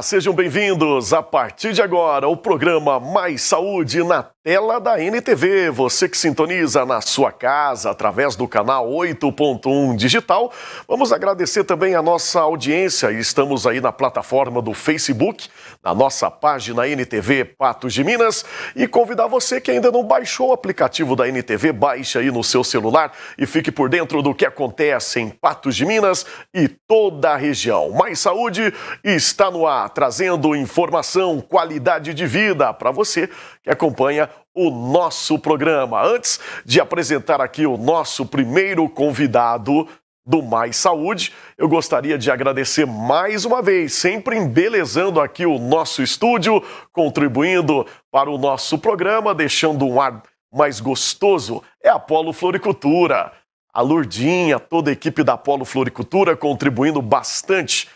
Sejam bem-vindos a partir de agora o programa Mais Saúde na tela da NTV. Você que sintoniza na sua casa através do canal 8.1 digital. Vamos agradecer também a nossa audiência. Estamos aí na plataforma do Facebook, na nossa página NTV Patos de Minas, e convidar você que ainda não baixou o aplicativo da NTV, baixe aí no seu celular e fique por dentro do que acontece em Patos de Minas e toda a região. Mais Saúde está no ar, trazendo informação, qualidade de vida para você que acompanha o nosso programa. Antes de apresentar aqui o nosso primeiro convidado do Mais Saúde, eu gostaria de agradecer mais uma vez, sempre embelezando aqui o nosso estúdio, contribuindo para o nosso programa, deixando um ar mais gostoso, é a Polo Floricultura. A Lurdinha, toda a equipe da Polo Floricultura contribuindo bastante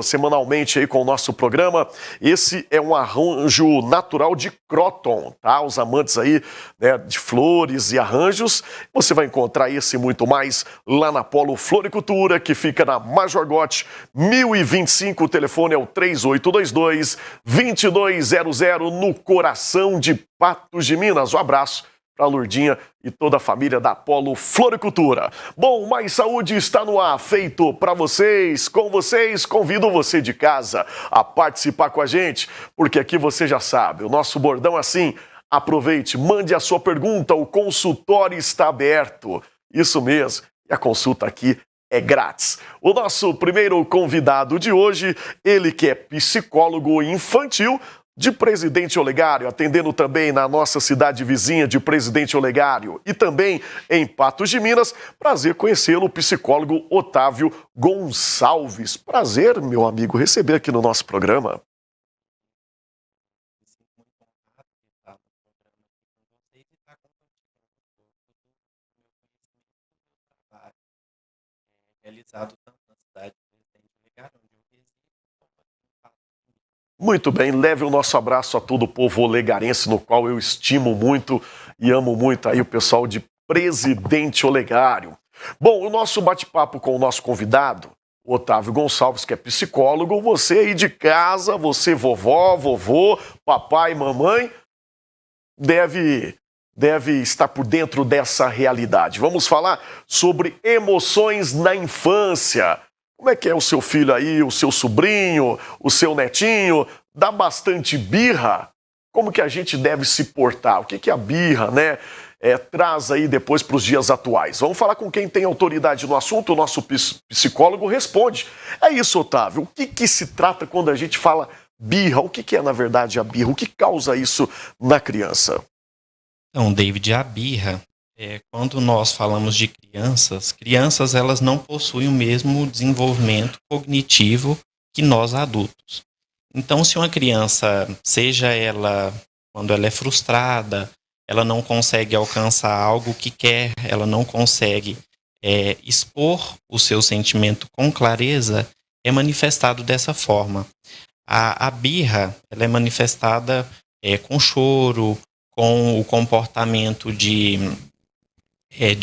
semanalmente aí com o nosso programa. Esse é um arranjo natural de Croton, tá? Os amantes aí, né, de flores e arranjos, você vai encontrar esse e muito mais lá na Polo Floricultura, que fica na Major Gotti 1025, o telefone é o 3822-2200, no coração de Patos de Minas. Um abraço para a Lurdinha e toda a família da Polo Floricultura. Bom, Mais Saúde está no ar, feito para vocês, com vocês. Convido você de casa a participar com a gente, porque aqui você já sabe, o nosso bordão é assim: aproveite, mande a sua pergunta, o consultório está aberto. Isso mesmo, e a consulta aqui é grátis. O nosso primeiro convidado de hoje, ele que é psicólogo infantil, de Presidente Olegário, atendendo também na nossa cidade vizinha de Presidente Olegário e também em Patos de Minas. Prazer conhecê-lo, o psicólogo Otávio Gonçalves. Prazer, meu amigo, receber aqui no nosso programa. Realizado tanto na cidade de Presidente Olegário, onde eu resido. Muito bem, leve o nosso abraço a todo o povo olegarense, no qual eu estimo muito e amo muito aí o pessoal de Presidente Olegário. Bom, o nosso bate-papo com o nosso convidado, o Otávio Gonçalves, que é psicólogo. Você aí de casa, você vovó, vovô, papai, mamãe, deve estar por dentro dessa realidade. Vamos falar sobre emoções na infância. Como é que é o seu filho aí, o seu sobrinho, o seu netinho? Dá bastante birra? Como que a gente deve se portar? O que a birra, né, traz aí depois para os dias atuais? Vamos falar com quem tem autoridade no assunto. O nosso psicólogo responde. É isso, Otávio. O que se trata quando a gente fala birra? O que é, na verdade, a birra? O que causa isso na criança? Então, David, a birra, quando nós falamos de crianças elas não possuem o mesmo desenvolvimento cognitivo que nós adultos. Então, se uma criança, seja ela quando ela é frustrada, ela não consegue alcançar algo que quer, ela não consegue expor o seu sentimento com clareza, é manifestado dessa forma. A birra, ela é manifestada com choro, com o comportamento de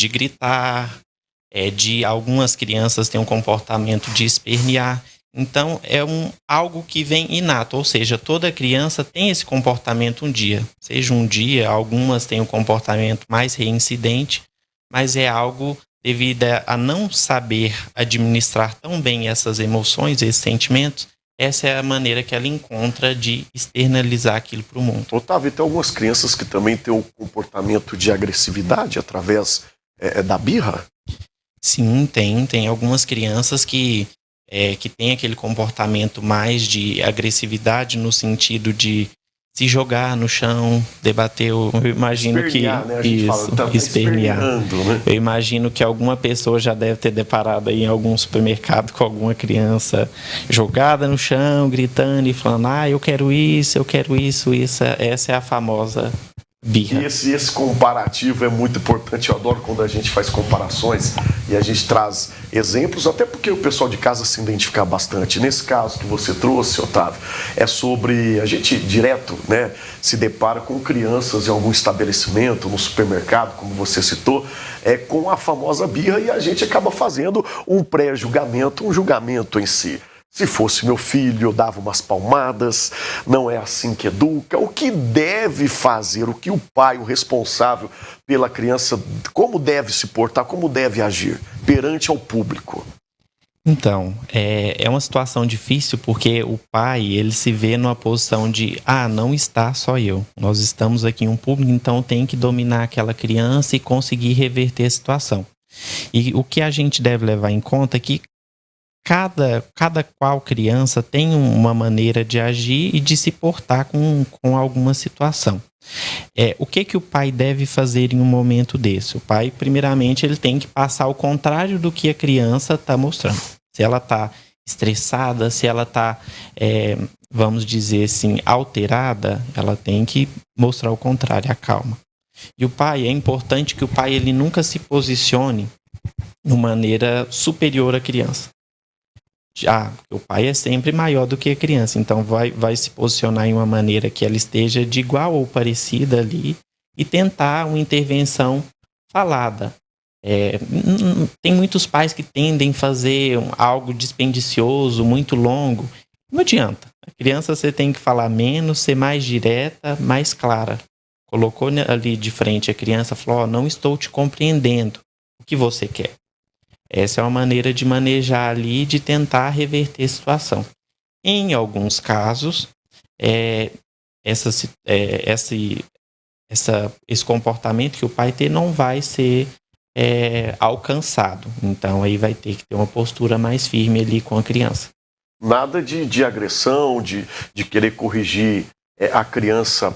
gritar, de algumas crianças têm um comportamento de espernear. Então, é algo que vem inato, ou seja, toda criança tem esse comportamento um dia. Seja um dia, algumas têm um comportamento mais reincidente, mas é algo devido a não saber administrar tão bem essas emoções, esses sentimentos. Essa é a maneira que ela encontra de externalizar aquilo para o mundo. Otávio, tem algumas crianças que também têm um comportamento de agressividade através da birra? Sim, tem algumas crianças que têm aquele comportamento mais de agressividade no sentido de se jogar no chão, debater. Eu imagino espernear, que né? A gente isso, fala, tá espernear. Né? Eu imagino que alguma pessoa já deve ter deparado aí em algum supermercado com alguma criança jogada no chão, gritando e falando: eu quero isso, essa é a famosa birra. E esse comparativo é muito importante. Eu adoro quando a gente faz comparações e a gente traz exemplos, até porque o pessoal de casa se identifica bastante. Nesse caso que você trouxe, Otávio, é sobre a gente direto, né, se depara com crianças em algum estabelecimento, no supermercado, como você citou, com a famosa birra, e a gente acaba fazendo um pré-julgamento, um julgamento em si. Se fosse meu filho, eu dava umas palmadas, não é assim que educa. O que deve fazer, o que o pai, o responsável pela criança, como deve se portar, como deve agir perante ao público? Então, é uma situação difícil porque o pai, ele se vê numa posição de, não está só eu. Nós estamos aqui em um público, então tem que dominar aquela criança e conseguir reverter a situação. E o que a gente deve levar em conta é que cada qual criança tem uma maneira de agir e de se portar com alguma situação. O que o pai deve fazer em um momento desse? O pai, primeiramente, ele tem que passar o contrário do que a criança está mostrando. Se ela está estressada, se ela está, vamos dizer assim, alterada, ela tem que mostrar o contrário, a calma. E o pai, é importante que o pai ele nunca se posicione de maneira superior à criança. O pai é sempre maior do que a criança, então vai se posicionar em uma maneira que ela esteja de igual ou parecida ali e tentar uma intervenção falada. Tem muitos pais que tendem a fazer algo dispendicioso, muito longo. Não adianta. A criança você tem que falar menos, ser mais direta, mais clara. Colocou ali de frente a criança, falou, não estou te compreendendo. O que você quer? Essa é uma maneira de manejar ali, de tentar reverter a situação. Em alguns casos, esse comportamento que o pai tem não vai ser alcançado. Então, aí vai ter que ter uma postura mais firme ali com a criança. Nada de agressão, de querer corrigir a criança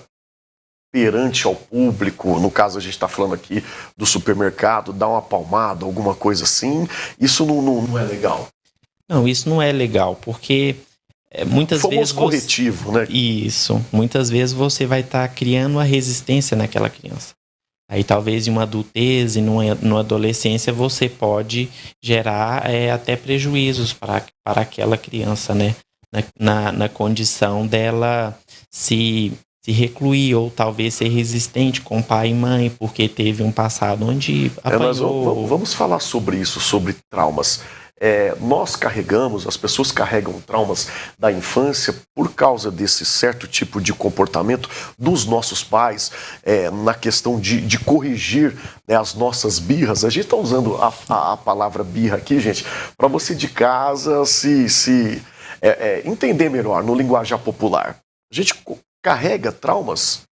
perante ao público, no caso a gente está falando aqui do supermercado, dar uma palmada, alguma coisa assim, isso não é legal. Não, isso não é legal, porque muitas vezes... corretivo, né? Isso, muitas vezes você vai estar criando uma resistência naquela criança. Aí talvez em uma adultez e numa adolescência você pode gerar até prejuízos para aquela criança, né? Na condição dela se recluir ou talvez ser resistente com pai e mãe porque teve um passado onde apanhou. Vamos falar sobre isso, sobre traumas. Nós as pessoas carregam traumas da infância por causa desse certo tipo de comportamento dos nossos pais, na questão de corrigir, né, as nossas birras. A gente está usando a palavra birra aqui, gente, para você de casa se entender melhor no linguajar popular. A gente carrega traumas?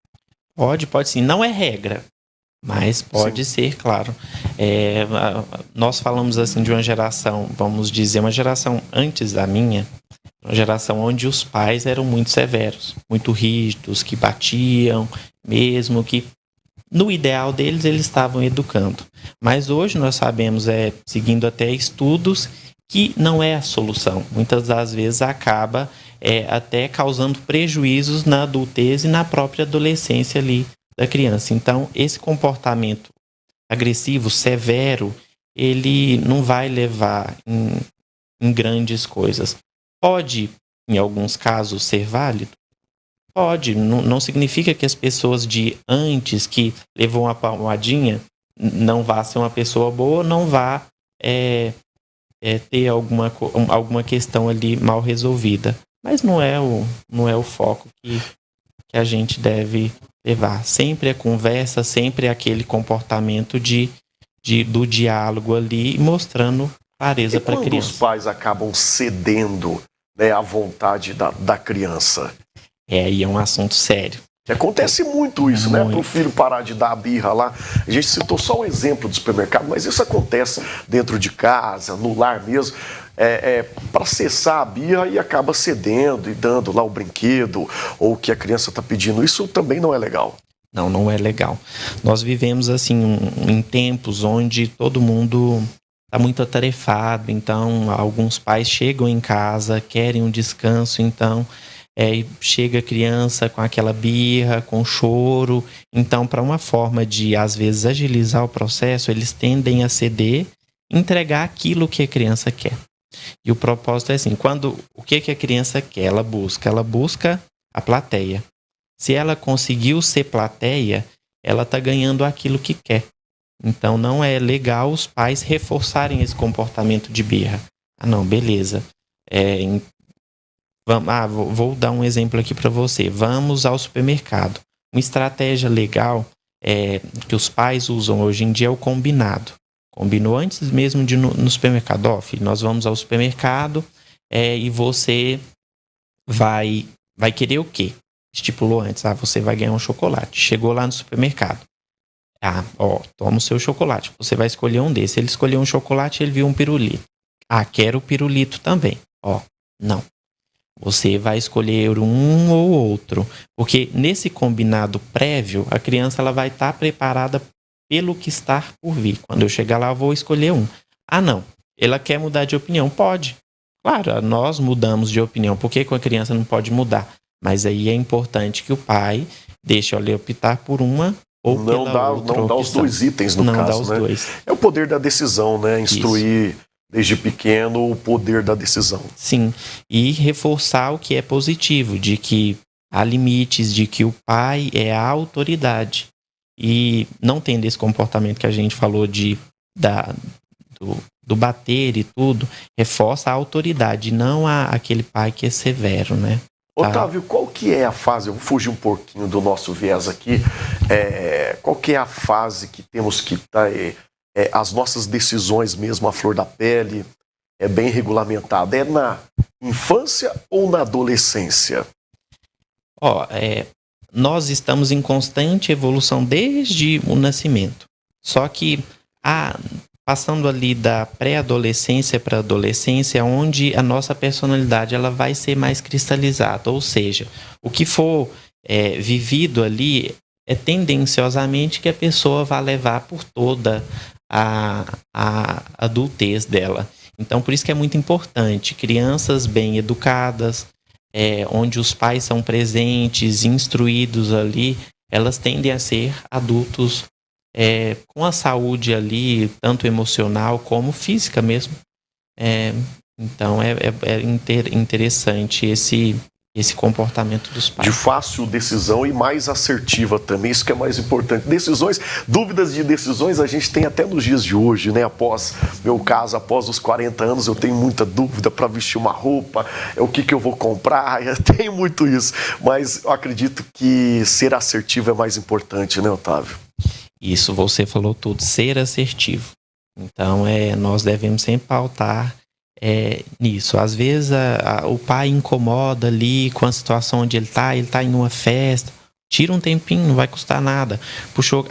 Pode sim. Não é regra, mas pode ser, claro. Nós falamos assim de uma geração, vamos dizer, uma geração antes da minha, uma geração onde os pais eram muito severos, muito rígidos, que batiam, mesmo que no ideal deles eles estavam educando. Mas hoje nós sabemos, seguindo até estudos, que não é a solução. Muitas das vezes acaba até causando prejuízos na adultez e na própria adolescência ali da criança. Então, esse comportamento agressivo, severo, ele não vai levar em grandes coisas. Pode, em alguns casos, ser válido? Pode. Não significa que as pessoas de antes, que levou uma palmadinha, não vá ser uma pessoa boa, não vá ter alguma questão ali mal resolvida. Mas não é o foco que a gente deve levar. Sempre a conversa, sempre aquele comportamento do diálogo ali, mostrando clareza para a criança. Quando os pais acabam cedendo, né, à vontade da criança? Aí é um assunto sério. Acontece muito isso, né? Para o filho parar de dar a birra lá. A gente citou só um exemplo do supermercado, mas isso acontece dentro de casa, no lar mesmo. Para cessar a birra e acaba cedendo e dando lá o brinquedo ou o que a criança está pedindo. Isso também não é legal. Não é legal. Nós vivemos assim em tempos onde todo mundo está muito atarefado. Então, alguns pais chegam em casa, querem um descanso, então... chega a criança com aquela birra, com choro. Então, para uma forma de, às vezes, agilizar o processo, eles tendem a ceder, entregar aquilo que a criança quer. E o propósito é assim, o que a criança quer? Ela busca a plateia. Se ela conseguiu ser plateia, ela está ganhando aquilo que quer. Então, não é legal os pais reforçarem esse comportamento de birra. Não, beleza. Vou dar um exemplo aqui para você. Vamos ao supermercado. Uma estratégia legal que os pais usam hoje em dia é o combinado. Combinou antes mesmo de ir no supermercado. Ó, filho, nós vamos ao supermercado e você vai querer o quê? Estipulou antes. Você vai ganhar um chocolate. Chegou lá no supermercado. Toma o seu chocolate. Você vai escolher um desses. Ele escolheu um chocolate e ele viu um pirulito. Quero o pirulito também. Não. Você vai escolher um ou outro. Porque nesse combinado prévio, a criança ela vai estar preparada pelo que está por vir. Quando eu chegar lá, eu vou escolher um. Não. Ela quer mudar de opinião? Pode. Claro, nós mudamos de opinião. Por que a criança não pode mudar? Mas aí é importante que o pai deixe ela optar por uma ou pela outra. Não dá os dois itens, no caso. Não dá os dois. É o poder da decisão, né? Instruir desde pequeno o poder da decisão. Sim. E reforçar o que é positivo, de que há limites, de que o pai é a autoridade. E não tendo esse comportamento que a gente falou do bater e tudo, reforça a autoridade, não aquele pai que é severo, né? Otávio, qual que é a fase, eu vou fugir um pouquinho do nosso viés aqui, qual que é a fase que temos que estar, as nossas decisões mesmo, a flor da pele, é bem regulamentada, é na infância ou na adolescência? Nós estamos em constante evolução desde o nascimento, só que passando ali da pré-adolescência para a adolescência, onde a nossa personalidade ela vai ser mais cristalizada. Ou seja, o que for vivido ali é tendenciosamente que a pessoa vai levar por toda a adultez dela. Então, por isso que é muito importante, crianças bem educadas, onde os pais são presentes, instruídos ali, elas tendem a ser adultos com a saúde ali, tanto emocional como física mesmo. Então é interessante esse comportamento dos pais. De fácil decisão e mais assertiva também, isso que é mais importante. Dúvidas de decisões a gente tem até nos dias de hoje, né? Após os 40 anos, eu tenho muita dúvida para vestir uma roupa, o que eu vou comprar, eu tenho muito isso. Mas eu acredito que ser assertivo é mais importante, né, Otávio? Isso, você falou tudo, ser assertivo. Então, nós devemos sempre pautar nisso. Às vezes, o pai incomoda ali com a situação onde ele está em uma festa, tira um tempinho, não vai custar nada. Puxou,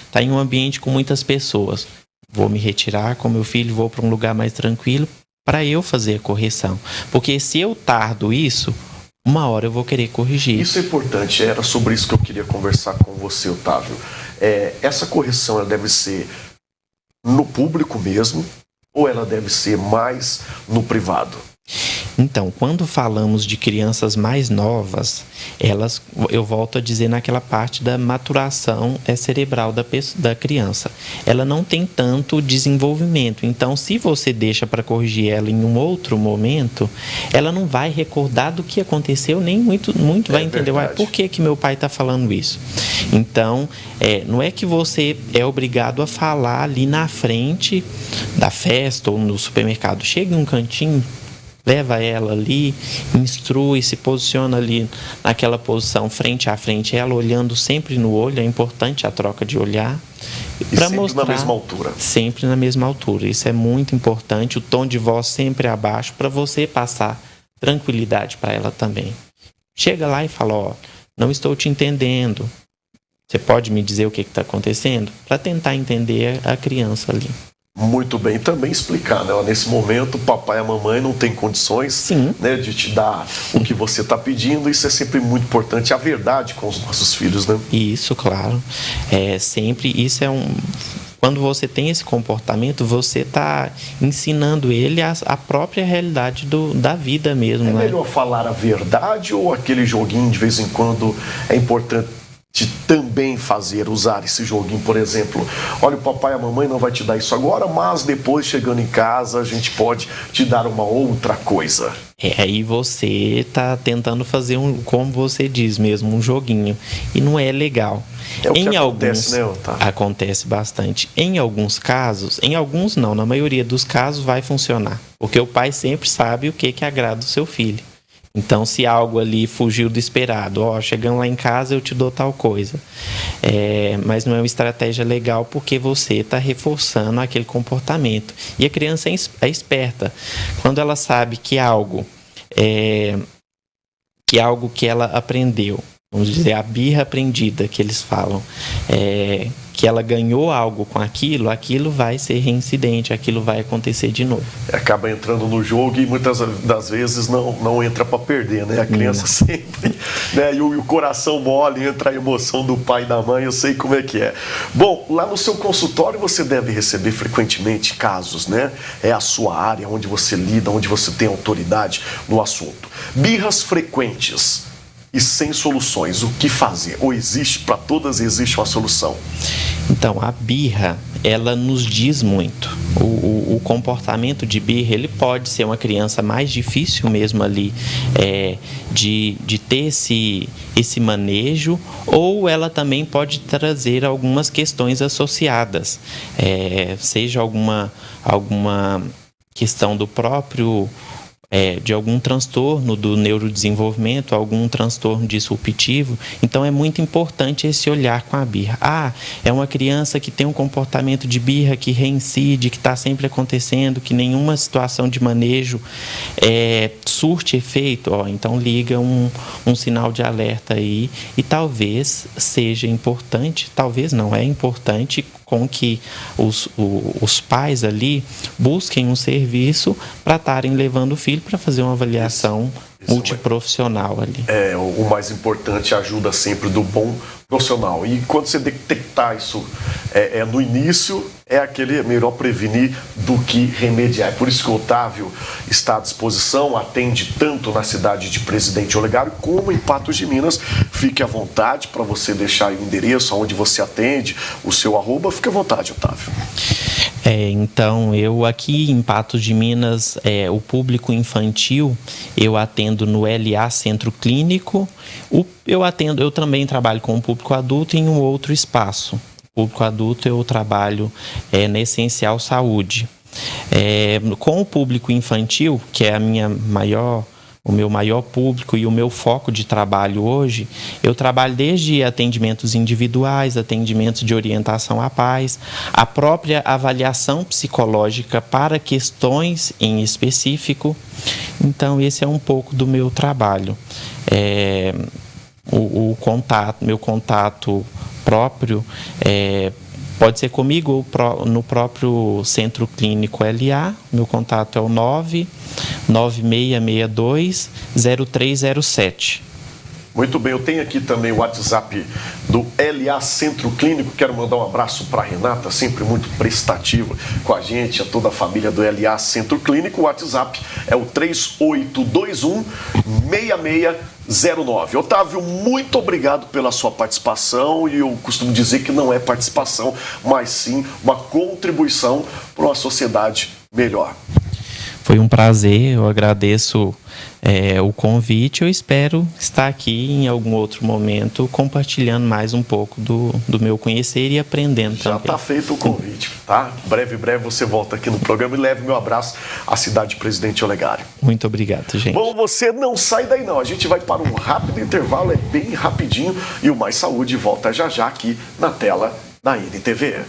está em um ambiente com muitas pessoas, vou me retirar com meu filho, vou para um lugar mais tranquilo para eu fazer a correção. Porque se eu tardo isso, uma hora eu vou querer corrigir. Isso é importante, era sobre isso que eu queria conversar com você, Otávio. Essa correção ela deve ser no público mesmo ou ela deve ser mais no privado? Então, quando falamos de crianças mais novas, eu volto a dizer naquela parte da maturação cerebral da criança. Ela não tem tanto desenvolvimento. Então, se você deixa para corrigir ela em um outro momento, ela não vai recordar do que aconteceu, nem muito vai entender. Por que meu pai está falando isso? Então, não é que você é obrigado a falar ali na frente da festa ou no supermercado. Chega em um cantinho, leva ela ali, instrui, se posiciona ali naquela posição frente a frente, ela olhando sempre no olho, é importante a troca de olhar. E sempre mostrar, na mesma altura. Sempre na mesma altura, isso é muito importante, o tom de voz sempre abaixo, para você passar tranquilidade para ela também. Chega lá e fala, não estou te entendendo, você pode me dizer o que está acontecendo? Para tentar entender a criança ali. Muito bem, também explicar, né? Nesse momento, o papai e a mamãe não têm condições, né, de te dar o que você está pedindo. Isso é sempre muito importante, a verdade com os nossos filhos, né? Isso, claro. Quando você tem esse comportamento, você está ensinando ele a própria realidade da vida mesmo. É melhor falar a verdade ou aquele joguinho de vez em quando é importante de também usar esse joguinho, por exemplo, olha, o papai e a mamãe não vai te dar isso agora, mas depois, chegando em casa, a gente pode te dar uma outra coisa. Aí você está tentando fazer como você diz mesmo, um joguinho, e não é legal. É o que acontece, né, Otávio? Acontece bastante. Em alguns casos, não, na maioria dos casos vai funcionar, porque o pai sempre sabe o que agrada o seu filho. Então, se algo ali fugiu do esperado, chegando lá em casa eu te dou tal coisa. Mas não é uma estratégia legal porque você está reforçando aquele comportamento. E a criança é esperta. Quando ela sabe que algo que ela aprendeu, vamos dizer, a birra aprendida que eles falam, que ela ganhou algo com aquilo vai ser reincidente, aquilo vai acontecer de novo. Acaba entrando no jogo e muitas das vezes não entra para perder, né? A criança sempre, né? E o coração mole, entra a emoção do pai e da mãe, eu sei como é que é. Bom, lá no seu consultório você deve receber frequentemente casos, né? É a sua área onde você lida, onde você tem autoridade no assunto. Birras frequentes e sem soluções, o que fazer? Ou existe, para todas existe uma solução? Então, a birra, ela nos diz muito. O comportamento de birra, ele pode ser uma criança mais difícil mesmo ali de ter esse manejo, ou ela também pode trazer algumas questões associadas, seja alguma questão do próprio de algum transtorno do neurodesenvolvimento, algum transtorno disruptivo. Então é muito importante esse olhar com a birra. É uma criança que tem um comportamento de birra que reincide, que está sempre acontecendo, que nenhuma situação de manejo surte efeito. Então liga um sinal de alerta aí, e talvez seja importante, talvez não, é importante com que os pais ali busquem um serviço para estarem levando o filho para fazer uma avaliação multiprofissional ali. O mais importante, a ajuda sempre do bom profissional. E quando você detectar isso no início, é melhor prevenir do que remediar. É por isso que o Otávio está à disposição, atende tanto na cidade de Presidente Olegário como em Patos de Minas. Fique à vontade para você deixar o endereço onde você atende, o seu @, fique à vontade, Otávio. Então, eu aqui em Patos de Minas, o público infantil, eu atendo no LA Centro Clínico. Eu também trabalho com o público adulto em um outro espaço. O público adulto eu trabalho na Essencial Saúde. Com o público infantil, que é o meu maior público e o meu foco de trabalho hoje, eu trabalho desde atendimentos individuais, atendimentos de orientação a pais, a própria avaliação psicológica para questões em específico. Então, esse é um pouco do meu trabalho. Meu contato próprio pode ser comigo ou no próprio Centro Clínico LA. Meu contato é o 99662-0307. Muito bem, eu tenho aqui também o WhatsApp do LA Centro Clínico. Quero mandar um abraço para a Renata, sempre muito prestativa com a gente, a toda a família do LA Centro Clínico. O WhatsApp é o 3821-6609. Otávio, muito obrigado pela sua participação, e eu costumo dizer que não é participação, mas sim uma contribuição para uma sociedade melhor. Foi um prazer, eu agradeço o convite. Eu espero estar aqui em algum outro momento compartilhando mais um pouco do meu conhecer e aprendendo também. Já está feito o convite, tá? Breve você volta aqui no programa e leve meu abraço à cidade de Presidente Olegário. Muito obrigado, gente. Bom, você não sai daí não, a gente vai para um rápido intervalo, é bem rapidinho, e o Mais Saúde volta já aqui na tela da NTV.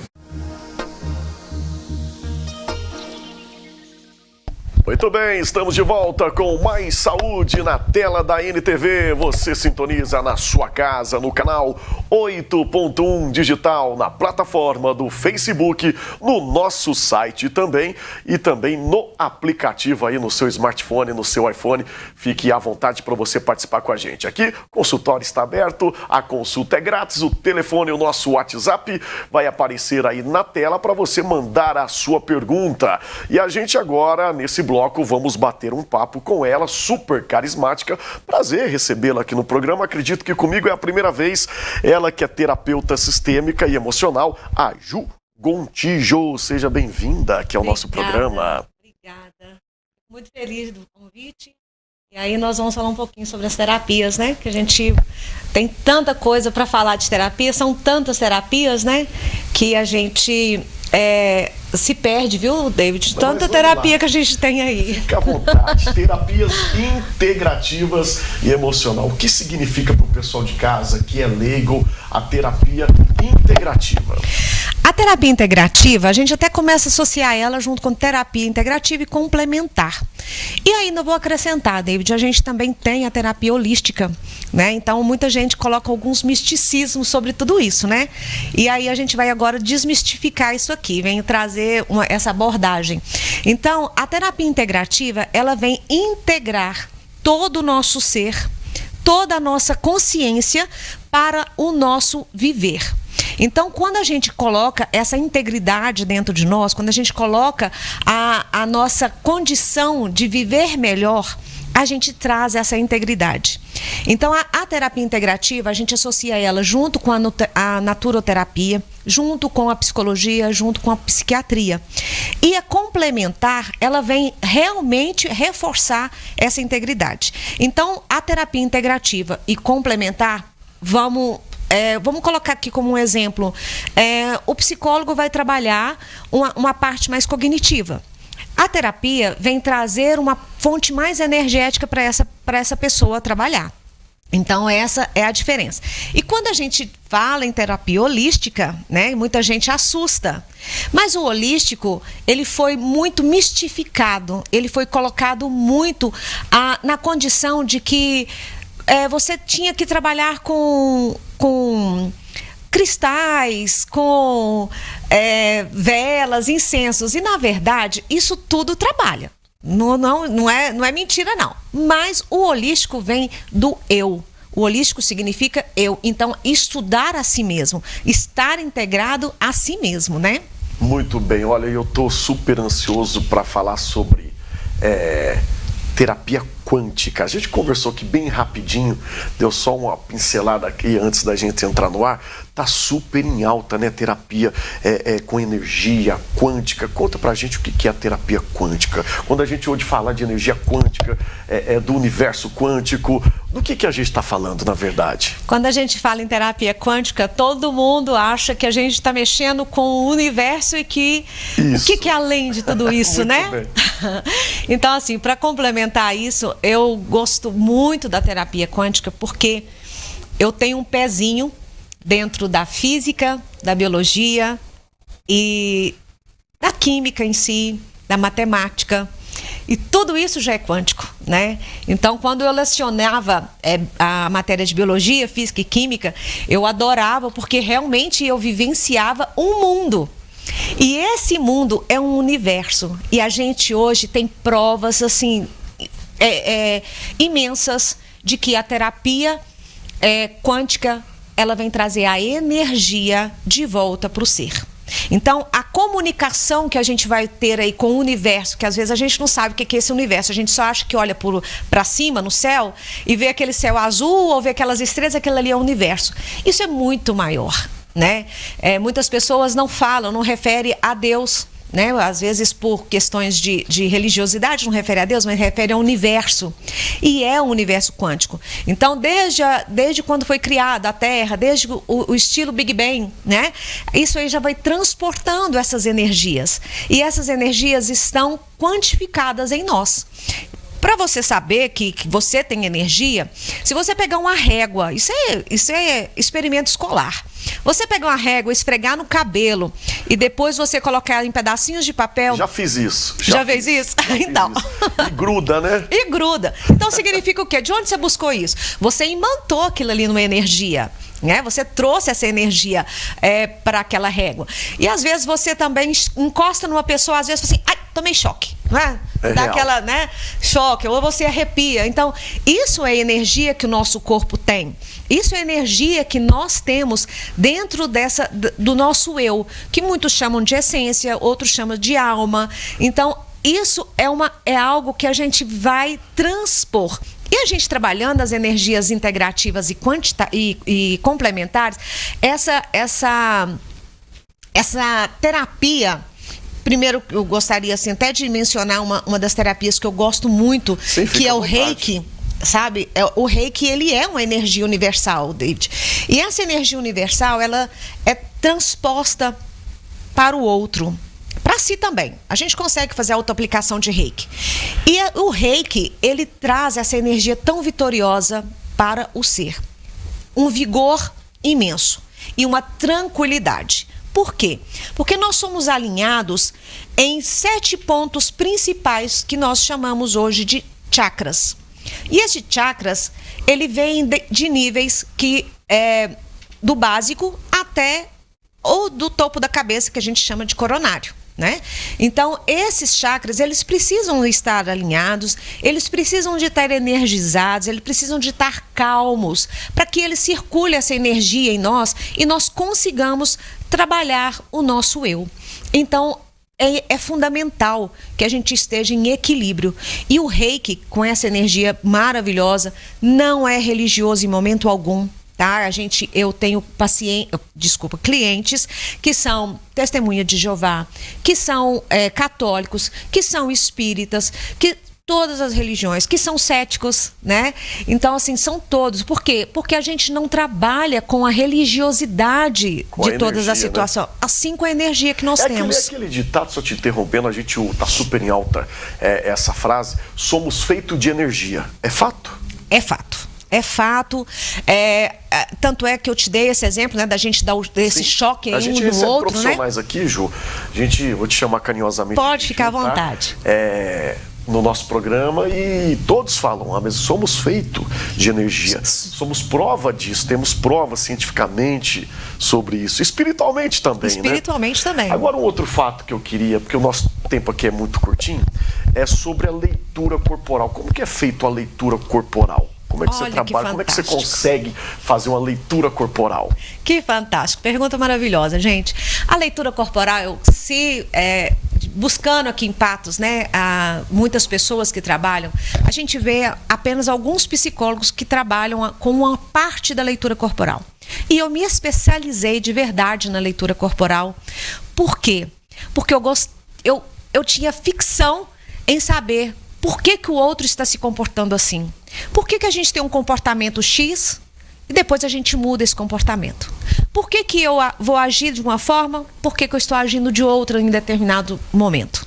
Muito bem, estamos de volta com Mais Saúde na tela da NTV. Você sintoniza na sua casa, no canal 8.1 Digital, na plataforma do Facebook, no nosso site também, e também no aplicativo aí no seu smartphone, no seu iPhone. Fique à vontade para você participar com a gente. Aqui, o consultório está aberto, a consulta é grátis, o telefone, o nosso WhatsApp vai aparecer aí na tela para você mandar a sua pergunta. E a gente agora, nesse bloco, vamos bater um papo com ela, super carismática. Prazer recebê-la aqui no programa. Acredito que comigo é a primeira vez. Ela que é terapeuta sistêmica e emocional, a Ju Gontijo. Seja bem-vinda aqui ao nosso programa. Obrigada. Muito feliz do convite. E aí nós vamos falar um pouquinho sobre as terapias, né? Que a gente tem tanta coisa para falar de terapia, são tantas terapias, né? Que a gente se perde, viu, David? Mas Tanta terapia que a gente tem aí. Fica à vontade. Terapias integrativas e emocional. O que significa para o pessoal de casa que é leigo a terapia integrativa? A terapia integrativa, a gente até começa a associar ela junto com terapia integrativa e complementar. E ainda vou acrescentar, David, a gente também tem a terapia holística, né? Então, muita gente coloca alguns misticismos sobre tudo isso, né? E aí a gente vai agora desmistificar isso aqui, vem trazer essa abordagem. Então, a terapia integrativa, ela vem integrar todo o nosso ser, toda a nossa consciência para o nosso viver. Então, quando a gente coloca essa integridade dentro de nós, quando a gente coloca a nossa condição de viver melhor, a gente traz essa integridade. Então, a terapia integrativa, a gente associa ela junto com a naturoterapia, junto com a psicologia, junto com a psiquiatria. E a complementar, ela vem realmente reforçar essa integridade. Então, a terapia integrativa e complementar, vamos colocar aqui como um exemplo, o psicólogo vai trabalhar uma parte mais cognitiva. A terapia vem trazer uma fonte mais energética para essa pessoa trabalhar. Então, essa é a diferença. E quando a gente fala em terapia holística, né, muita gente assusta. Mas o holístico, ele foi muito mistificado, ele foi colocado muito na condição de que você tinha que trabalhar com cristais, com velas, incensos. E, na verdade, isso tudo trabalha. Não é mentira, não. Mas o holístico vem do eu. O holístico significa eu. Então, estudar a si mesmo, estar integrado a si mesmo, né? Muito bem. Olha, eu estou super ansioso para falar sobre terapia quântica. A gente conversou aqui bem rapidinho, deu só uma pincelada aqui antes da gente entrar no ar. Tá super em alta, né? Terapia com energia quântica. Conta pra gente o que é a terapia quântica. Quando a gente ouve falar de energia quântica, do universo quântico, do que a gente está falando, na verdade? Quando a gente fala em terapia quântica, todo mundo acha que a gente está mexendo com o universo e que isso. O que é além de tudo isso, né? Bem. Então, assim, para complementar isso, eu gosto muito da terapia quântica porque eu tenho um pezinho dentro da física, da biologia e da química em si, da matemática. E tudo isso já é quântico, né? Então, quando eu lecionava a matéria de biologia, física e química, eu adorava porque realmente eu vivenciava um mundo. E esse mundo é um universo. E a gente hoje tem provas, assim, imensas de que a terapia quântica, ela vem trazer a energia de volta para o ser. Então, a comunicação que a gente vai ter aí com o universo, que às vezes a gente não sabe o que é esse universo, a gente só acha que olha para cima, no céu, e vê aquele céu azul, ou vê aquelas estrelas, aquilo ali é o universo. Isso é muito maior, né? Muitas pessoas não falam, não referem a Deus, né? Às vezes por questões de religiosidade não refere a Deus, mas refere ao universo. E é um universo quântico. Então, desde quando foi criada a Terra, desde o estilo Big Bang, né? Isso aí já vai transportando essas energias. E essas energias estão quantificadas em nós. Para você saber que você tem energia, se você pegar uma régua, isso é experimento escolar. Você pegar uma régua, esfregar no cabelo e depois você colocar em pedacinhos de papel... Já fiz isso. Já fez isso? Então. E gruda, né? E gruda. Então significa o quê? De onde você buscou isso? Você imantou aquilo ali numa energia. Né? Você trouxe essa energia para aquela régua. E às vezes você também encosta numa pessoa, às vezes você assim, ai, tomei choque. Não é? Dá real. aquela, né, choque, ou você arrepia. Então, isso é energia que o nosso corpo tem. Isso é energia que nós temos dentro do nosso eu, que muitos chamam de essência, outros chamam de alma. Então, isso é algo que a gente vai transpor. E a gente trabalhando as energias integrativas e complementares, essa terapia... Primeiro, eu gostaria assim, até de mencionar uma das terapias que eu gosto muito, sim, que é o Reiki. Sabe? O Reiki, ele é uma energia universal, David. E essa energia universal, ela é transposta para o outro. Para para si também. A gente consegue fazer a autoaplicação de reiki. E o reiki, ele traz essa energia tão vitoriosa para o ser. Um vigor imenso e uma tranquilidade. Por quê? Porque nós somos alinhados em 7 pontos principais que nós chamamos hoje de chakras. E esses chakras, ele vem de níveis que do básico até ou do topo da cabeça, que a gente chama de coronário, né? Então, esses chakras, eles precisam estar alinhados, eles precisam de estar energizados, eles precisam de estar calmos, para que ele circule essa energia em nós e nós consigamos trabalhar o nosso eu. Então, é fundamental que a gente esteja em equilíbrio. E o reiki, com essa energia maravilhosa, não é religioso em momento algum. Tá? Eu tenho clientes que são testemunha de Jeová, que são católicos, que são espíritas, que todas as religiões, que são céticos, né? Então, assim, são todos. Por quê? Porque a gente não trabalha com a religiosidade de todas as situações, né? Assim com a energia que nós temos. Aquele ditado, só te interrompendo, a gente tá super em alta essa frase, somos feitos de energia. É fato? É fato. É fato, tanto é que eu te dei esse exemplo, né, da gente dar esse choque em um do outro, né? A gente recebe profissionais aqui, Ju, vou te chamar carinhosamente. Pode ficar à vontade. No nosso programa e todos falam, somos feitos de energia, somos prova disso, temos prova cientificamente sobre isso, espiritualmente também, Espiritualmente também. Agora um outro fato que eu queria, porque o nosso tempo aqui é muito curtinho, é sobre a leitura corporal. Como que é feita a leitura corporal? Como é que você trabalha? Como é que você consegue fazer uma leitura corporal? Que fantástico. Pergunta maravilhosa, gente. A leitura corporal, buscando aqui em Patos, né, muitas pessoas que trabalham, a gente vê apenas alguns psicólogos que trabalham com uma parte da leitura corporal. E eu me especializei de verdade na leitura corporal. Por quê? Porque eu tinha ficção em saber por que o outro está se comportando assim. Por que a gente tem um comportamento X e depois a gente muda esse comportamento? Por que eu vou agir de uma forma? Por que eu estou agindo de outra em determinado momento?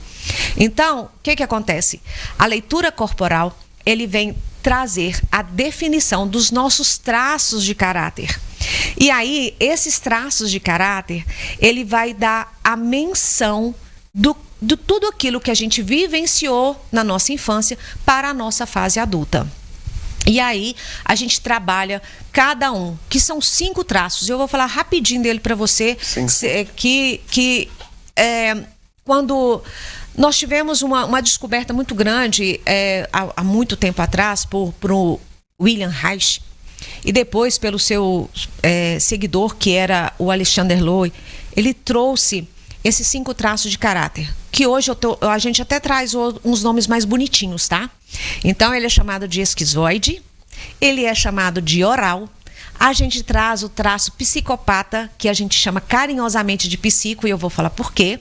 Então, o que acontece? A leitura corporal, ele vem trazer a definição dos nossos traços de caráter. E aí, esses traços de caráter, ele vai dar a menção de tudo aquilo que a gente vivenciou na nossa infância para a nossa fase adulta. E aí, a gente trabalha cada um, que são 5 traços. Eu vou falar rapidinho dele para você, quando nós tivemos uma descoberta muito grande há muito tempo atrás por William Reich, e depois pelo seu seguidor, que era o Alexander Lowy, ele trouxe esses 5 traços de caráter, que hoje a gente até traz uns nomes mais bonitinhos, tá? Então, ele é chamado de esquizoide, ele é chamado de oral, a gente traz o traço psicopata, que a gente chama carinhosamente de psico, e eu vou falar por quê,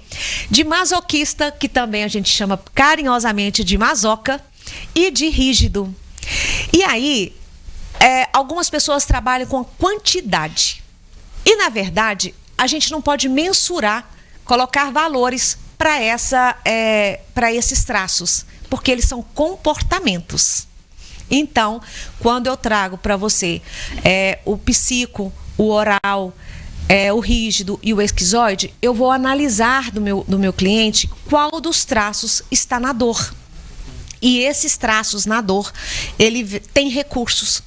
de masoquista, que também a gente chama carinhosamente de masoca, e de rígido. E aí, algumas pessoas trabalham com quantidade, e na verdade, a gente não pode mensurar, colocar valores para esses traços, porque eles são comportamentos. Então, quando eu trago para você o psico, o oral, o rígido e o esquizoide, eu vou analisar do meu cliente qual dos traços está na dor. E esses traços na dor, ele tem recursos.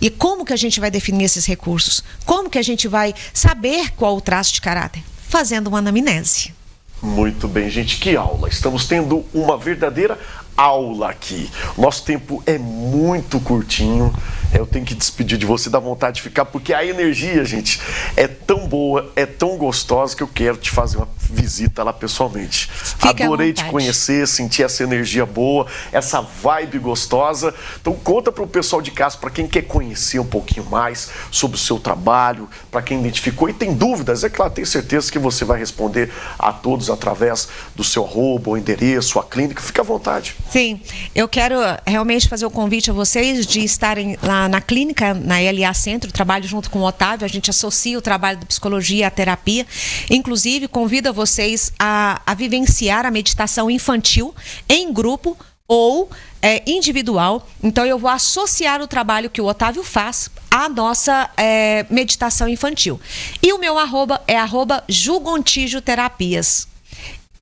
E como que a gente vai definir esses recursos? Como que a gente vai saber qual o traço de caráter? Fazendo uma anamnese. Muito bem, gente, que aula. Estamos tendo uma verdadeira aula aqui. O nosso tempo é muito curtinho. Eu tenho que despedir de você, dá vontade de ficar, porque a energia, gente, é tão boa, é tão gostosa, que eu quero te fazer uma visita lá pessoalmente. Adorei te conhecer, sentir essa energia boa, essa vibe gostosa. Então conta para o pessoal de casa, para quem quer conhecer um pouquinho mais sobre o seu trabalho, para quem identificou e tem dúvidas, é claro, tenho certeza que você vai responder a todos através do seu arroba, o endereço, a clínica. Fica à vontade. Sim, eu quero realmente fazer o convite a vocês de estarem lá na clínica, na LA Centro, trabalho junto com o Otávio, a gente associa o trabalho de psicologia à terapia. Inclusive, convido vocês a vivenciar a meditação infantil em grupo ou individual. Então, eu vou associar o trabalho que o Otávio faz à nossa meditação infantil. E o meu arroba é @Jugontijo Terapias.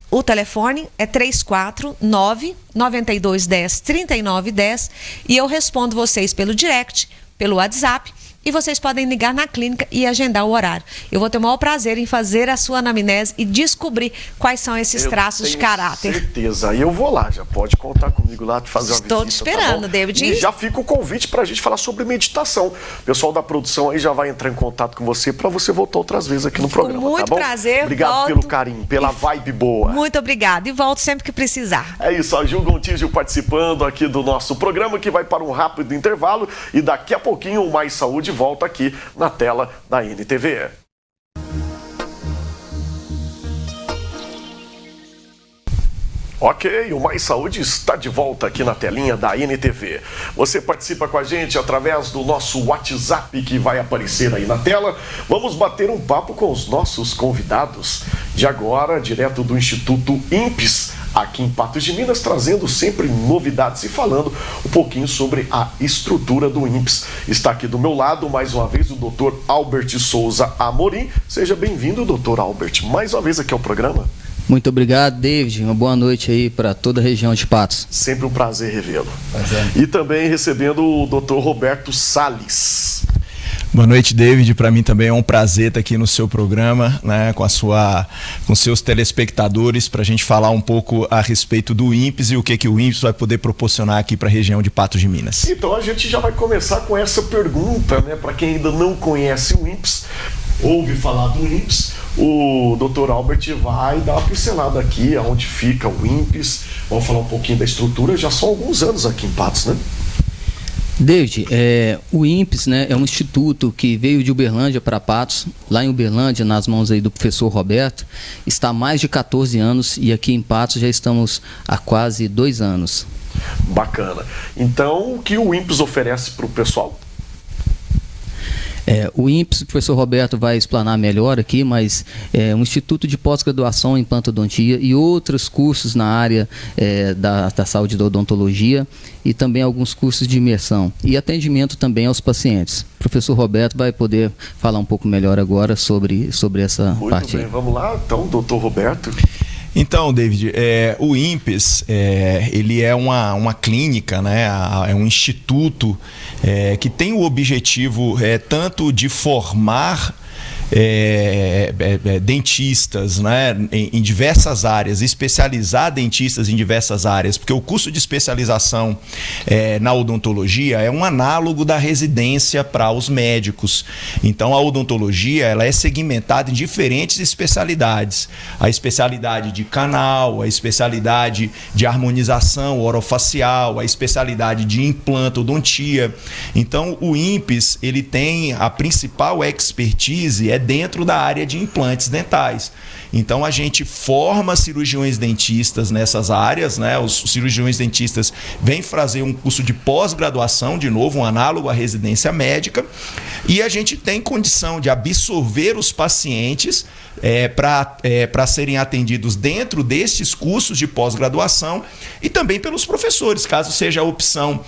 O telefone é 349-9210-3910 e eu respondo vocês pelo direct, pelo WhatsApp, e vocês podem ligar na clínica e agendar o horário. Eu vou ter o maior prazer em fazer a sua anamnese e descobrir quais são esses traços de caráter. Certeza. E eu vou lá, já pode contar comigo lá, de fazer uma visita. Estou te esperando, tá, David. E já fica o convite para a gente falar sobre meditação. O pessoal da produção aí já vai entrar em contato com você para você voltar outras vezes aqui no programa. Com muito tá bom? prazer. Obrigado pelo carinho, pela vibe boa. Muito obrigada. E volto sempre que precisar. É isso, a Gil Gontijo participando aqui do nosso programa, que vai para um rápido intervalo e daqui a pouquinho o Mais Saúde volta aqui na tela da NTV. Ok, o Mais Saúde está de volta aqui na telinha da NTV. Você participa com a gente através do nosso WhatsApp que vai aparecer aí na tela. Vamos bater um papo com os nossos convidados de agora, direto do Instituto INPES, aqui em Patos de Minas, trazendo sempre novidades e falando um pouquinho sobre a estrutura do INPES. Está aqui do meu lado, mais uma vez, o Dr. Albert Souza Amorim. Seja bem-vindo, Dr. Albert, mais uma vez aqui ao programa. Muito obrigado, David. Uma boa noite aí para toda a região de Patos. Sempre um prazer revê-lo. E também recebendo o Dr. Roberto Salles. Boa noite, David. Para mim também é um prazer estar aqui no seu programa, né, com seus telespectadores, para a gente falar um pouco a respeito do INPES e o que o INPES vai poder proporcionar aqui para a região de Patos de Minas. Então a gente já vai começar com essa pergunta, né, para quem ainda não conhece o INPES, ouve falar do INPES, o Dr. Albert vai dar uma pincelada aqui, aonde fica o INPES, vamos falar um pouquinho da estrutura, já são alguns anos aqui em Patos, né? David, o INPES, né, é um instituto que veio de Uberlândia para Patos, lá em Uberlândia, nas mãos aí do professor Roberto, está há mais de 14 anos e aqui em Patos já estamos há quase 2 anos. Bacana. Então, o que o INPES oferece para o pessoal? O INPES, o professor Roberto vai explanar melhor aqui, mas é um instituto de pós-graduação em implantodontia e outros cursos na área da saúde da odontologia e também alguns cursos de imersão e atendimento também aos pacientes. O professor Roberto vai poder falar um pouco melhor agora sobre essa parte. Muito bem, vamos lá então, doutor Roberto. Então, David, o INPES, ele é uma clínica, né, é um instituto que tem o objetivo tanto de formar dentistas, né, em diversas áreas, especializar dentistas em diversas áreas, porque o curso de especialização na odontologia é um análogo da residência para os médicos. Então a odontologia ela é segmentada em diferentes especialidades, a especialidade de canal, a especialidade de harmonização orofacial, a especialidade de implantodontia. Então o INPES ele tem a principal expertise dentro da área de implantes dentais. Então a gente forma cirurgiões dentistas nessas áreas, né? Os cirurgiões dentistas vêm fazer um curso de pós-graduação, de novo, um análogo à residência médica, e a gente tem condição de absorver os pacientes para serem atendidos dentro destes cursos de pós-graduação e também pelos professores, caso seja a opção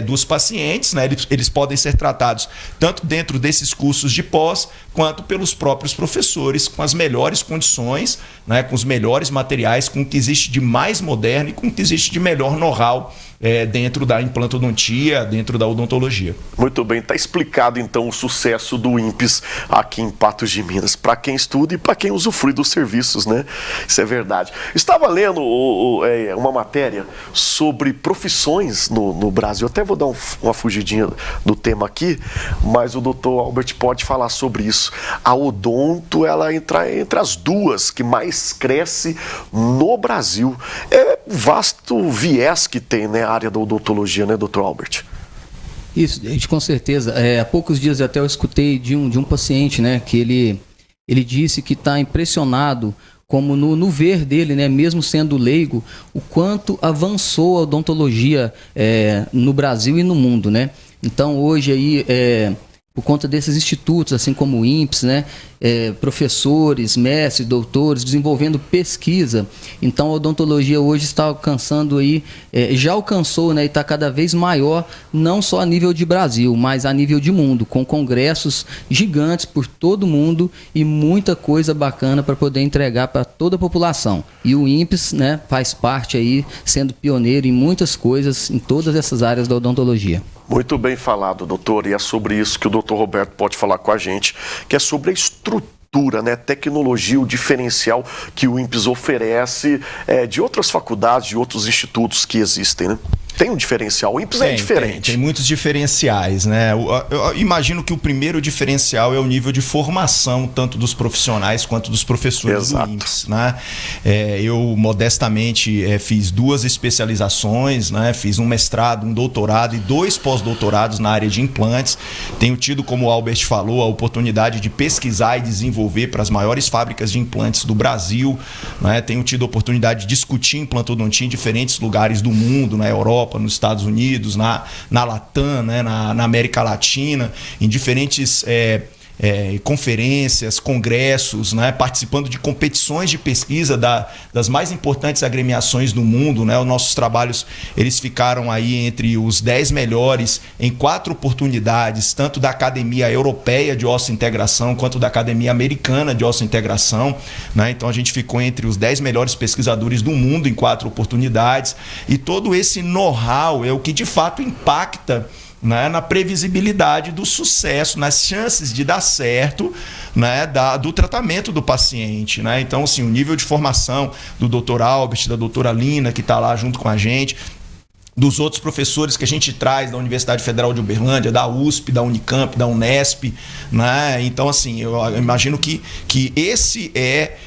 dos pacientes, né? Eles podem ser tratados tanto dentro desses cursos de pós, quanto pelos próprios professores, com as melhores condições, né? Com os melhores materiais, com o que existe de mais moderno e com o que existe de melhor know-how dentro da implantodontia, dentro da odontologia. Muito bem, está explicado então o sucesso do INPES aqui em Patos de Minas, para quem estuda e para quem usufrui dos serviços, né? Isso é verdade. Estava lendo uma matéria sobre profissões no Brasil, até vou dar uma fugidinha do tema aqui, mas o Dr. Albert pode falar sobre isso. A odonto, ela entra entre as duas que mais cresce no Brasil. É vasto viés que tem, né, a área da odontologia, né, Dr. Albert? Isso, com certeza. Há poucos dias até eu escutei de um paciente, né, que ele disse que está impressionado como no ver dele, né, mesmo sendo leigo, o quanto avançou a odontologia no Brasil e no mundo, né? Então hoje aí, por conta desses institutos, assim como o INPS, né, professores, mestres, doutores, desenvolvendo pesquisa. Então a odontologia hoje está alcançando aí, já alcançou, né, e está cada vez maior, não só a nível de Brasil, mas a nível de mundo, com congressos gigantes por todo mundo e muita coisa bacana para poder entregar para toda a população. E o INPS, né, faz parte aí, sendo pioneiro em muitas coisas, em todas essas áreas da odontologia. Muito bem falado, doutor, e é sobre isso que o doutor Roberto pode falar com a gente, que é sobre a estrutura, né, tecnologia, o diferencial que o INPS oferece de outras faculdades, de outros institutos que existem, né? Tem um diferencial, o INPS é diferente. Tem muitos diferenciais, né? Eu imagino que o primeiro diferencial é o nível de formação, tanto dos profissionais quanto dos professores do INPS, né? Eu, modestamente, fiz 2 especializações, né? Fiz um mestrado, um doutorado e 2 pós-doutorados na área de implantes. Tenho tido, como o Albert falou, a oportunidade de pesquisar e desenvolver para as maiores fábricas de implantes do Brasil, né? Tenho tido a oportunidade de discutir implantodontia em diferentes lugares do mundo, na Europa, nos Estados Unidos, na Latam, né, na América Latina, em diferentes conferências, congressos, né, participando de competições de pesquisa das mais importantes agremiações do mundo, né. Os nossos trabalhos, eles ficaram aí entre os 10 melhores em 4 oportunidades, tanto da Academia Europeia de Osso-Integração quanto da Academia Americana de Osso-Integração, né. Então a gente ficou entre os 10 melhores pesquisadores do mundo em 4 oportunidades, e todo esse know-how é o que de fato impacta, né, na previsibilidade do sucesso, nas chances de dar certo, né, do tratamento do paciente, né? Então, assim, o nível de formação do Dr. Albert, da doutora Lina, que está lá junto com a gente, dos outros professores que a gente traz da Universidade Federal de Uberlândia, da USP, da Unicamp, da Unesp, né? Então, assim, eu imagino que esse é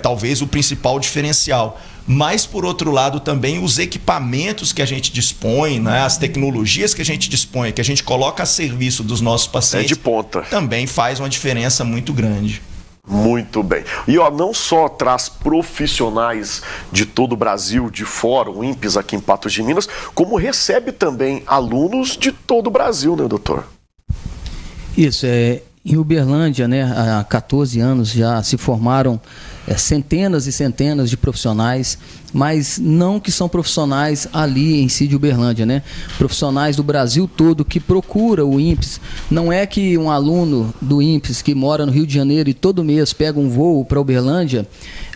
talvez o principal diferencial. Mas, por outro lado, também os equipamentos que a gente dispõe, né, as tecnologias que a gente dispõe, que a gente coloca a serviço dos nossos pacientes, de ponta, também faz uma diferença muito grande. Muito bem. E não só traz profissionais de todo o Brasil, de fora, o INPS aqui em Patos de Minas, como recebe também alunos de todo o Brasil, né, doutor? Isso, em Uberlândia, né, há 14 anos já se formaram centenas e centenas de profissionais, mas não que são profissionais ali em si de Uberlândia, né? Profissionais do Brasil todo que procura o INPS. Não é que um aluno do INPS que mora no Rio de Janeiro e todo mês pega um voo para Uberlândia,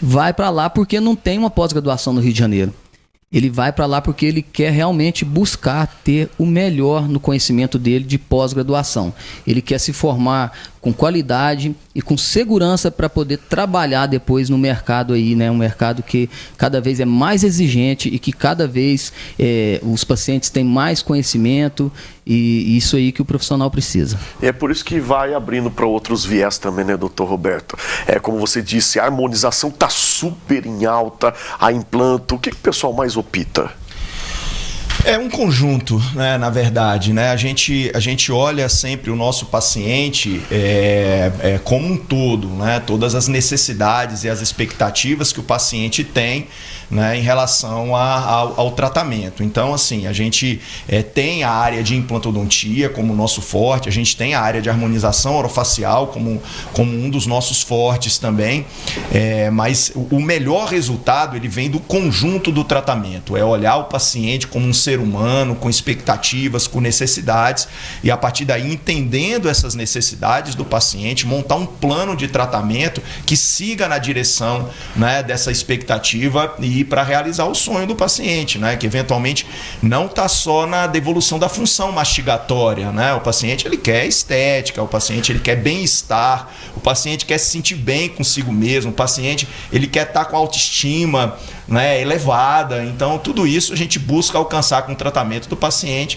vai para lá porque não tem uma pós-graduação no Rio de Janeiro. Ele vai para lá porque ele quer realmente buscar ter o melhor no conhecimento dele de pós-graduação. Ele quer se formar com qualidade e com segurança para poder trabalhar depois no mercado aí, né? Um mercado que cada vez é mais exigente e que cada vez os pacientes têm mais conhecimento, e isso aí que o profissional precisa. É por isso que vai abrindo para outros viés também, né, doutor Roberto? Como você disse, a harmonização está super em alta, a implanto. O que o pessoal mais opta? É um conjunto, né, na verdade, né? A gente olha sempre o nosso paciente como um todo, né? Todas as necessidades e as expectativas que o paciente tem, né, em relação ao tratamento. Então, assim, a gente tem a área de implantodontia como nosso forte, a gente tem a área de harmonização orofacial como um dos nossos fortes também, mas o melhor resultado ele vem do conjunto do tratamento, é olhar o paciente como um ser humano, com expectativas, com necessidades, e a partir daí, entendendo essas necessidades do paciente, montar um plano de tratamento que siga na direção, né, dessa expectativa e para realizar o sonho do paciente, né, que eventualmente não está só na devolução da função mastigatória, né? O paciente ele quer estética, o paciente ele quer bem-estar, o paciente quer se sentir bem consigo mesmo, o paciente ele quer estar com a autoestima, né, elevada. Então tudo isso a gente busca alcançar com o tratamento do paciente,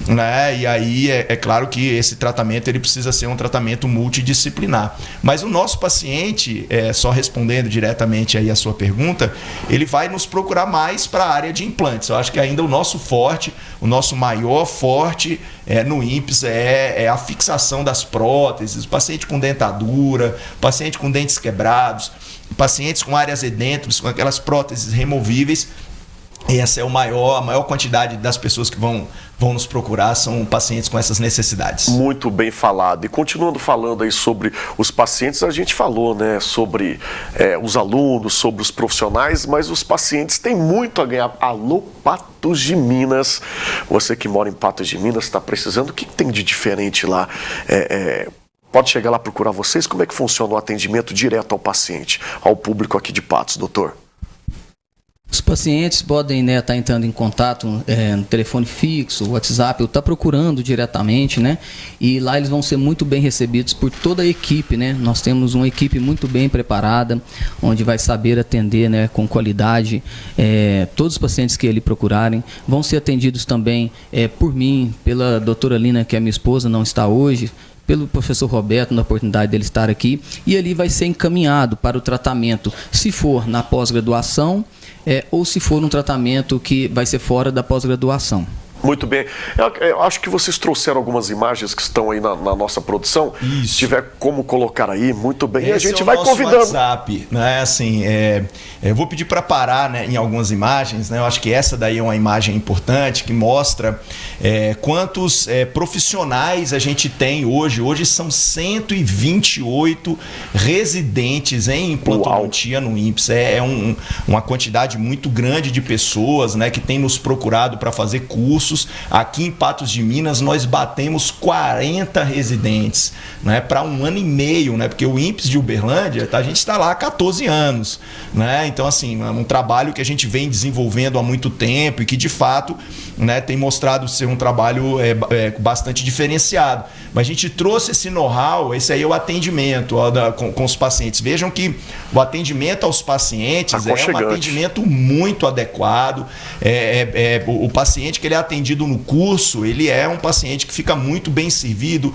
né? E aí é claro que esse tratamento ele precisa ser um tratamento multidisciplinar. Mas o nosso paciente, só respondendo diretamente aí a sua pergunta, ele vai nos procurar mais para a área de implantes. Eu acho que ainda o nosso forte, o nosso maior forte no INPS é a fixação das próteses, o paciente com dentadura, paciente com dentes quebrados, pacientes com áreas edêntulas, com aquelas próteses removíveis. Essa é a maior quantidade das pessoas que vão nos procurar, são pacientes com essas necessidades. Muito bem falado. E continuando falando aí sobre os pacientes, a gente falou, né, sobre os alunos, sobre os profissionais, mas os pacientes têm muito a ganhar. Alô, Patos de Minas. Você que mora em Patos de Minas está precisando, o que tem de diferente lá? Pode chegar lá procurar vocês? Como é que funciona o atendimento direto ao paciente, ao público aqui de Patos, doutor? Os pacientes podem estar entrando em contato no telefone fixo, WhatsApp, ou procurando diretamente, né? E lá eles vão ser muito bem recebidos por toda a equipe, né? Nós temos uma equipe muito bem preparada, onde vai saber atender, né, com qualidade todos os pacientes que ele procurarem. Vão ser atendidos também por mim, pela doutora Lina, que é minha esposa, não está hoje, pelo professor Roberto, na oportunidade dele estar aqui, e ali vai ser encaminhado para o tratamento, se for na pós-graduação, ou se for um tratamento que vai ser fora da pós-graduação. Muito bem. Eu acho que vocês trouxeram algumas imagens que estão aí na nossa produção. Isso. Se tiver como colocar aí, muito bem. Esse a gente é o vai nosso convidando. WhatsApp, né? Assim, eu vou pedir para parar, né, em algumas imagens, né? Eu acho que essa daí é uma imagem importante que mostra quantos profissionais a gente tem hoje. Hoje são 128 residentes em implantodontia no INPS. Uma quantidade muito grande de pessoas, né, que tem nos procurado para fazer cursos. Aqui em Patos de Minas nós batemos 40 residentes, né, para 1 ano e meio, né, porque o INPS de Uberlândia, a gente está lá há 14 anos, né, então assim, é um trabalho que a gente vem desenvolvendo há muito tempo e que de fato, né, tem mostrado ser um trabalho bastante diferenciado. Mas a gente trouxe esse know-how, esse aí é o atendimento com os pacientes. Vejam que o atendimento aos pacientes é um atendimento muito adequado. O paciente que ele é atendido no curso, ele é um paciente que fica muito bem servido.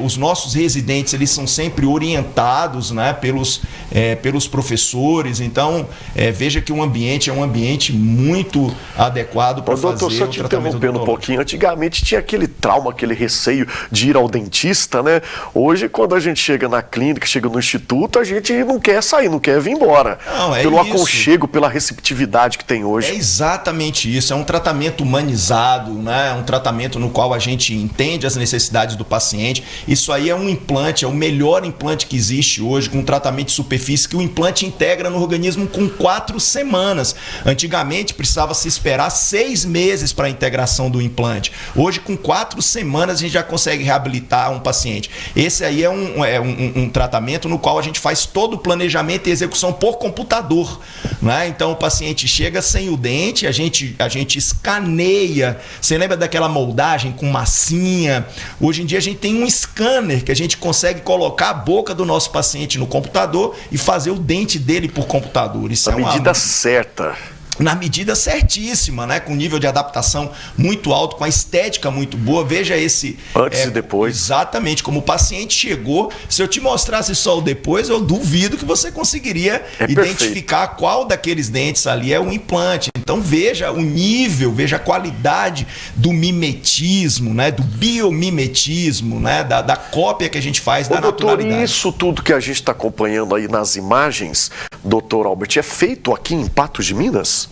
Os nossos residentes, eles são sempre orientados, né, pelos professores. Então, veja que o ambiente é um ambiente muito adequado para fazer doutor, só te interrompendo um pouquinho. Antigamente tinha aquele trauma, aquele receio de ir ao dentista, né? Hoje, quando a gente chega na clínica, chega no instituto, a gente não quer sair, não quer vir embora. Não, pelo aconchego, pela receptividade que tem hoje. É exatamente isso. É um tratamento humanizado, né? É um tratamento no qual a gente entende as necessidades do paciente. Isso aí é um implante, é o melhor implante que existe hoje, com um tratamento de superfície que o implante integra no organismo com 4 semanas. Antigamente, precisava se esperar 6 meses para a integração do implante. Hoje, com 4 semanas, a gente já consegue reabilitar um paciente. Esse aí é um tratamento no qual a gente faz todo o planejamento e execução por computador, né? Então, o paciente chega sem o dente, a gente escaneia. Você lembra daquela moldagem com massinha? Hoje em dia, a gente tem um scanner que a gente consegue colocar a boca do nosso paciente no computador e fazer o dente dele por computador. Isso a medida certa. Na medida certíssima, né? Com nível de adaptação muito alto, com a estética muito boa. Veja esse... Antes e depois. Exatamente, como o paciente chegou. Se eu te mostrasse só o depois, eu duvido que você conseguiria identificar qual daqueles dentes ali é o implante. Então veja o nível, veja a qualidade do mimetismo, né? Do biomimetismo, né? Da cópia que a gente faz da naturalidade. Doutor, e isso tudo que a gente está acompanhando aí nas imagens, doutor Albert, é feito aqui em Patos de Minas?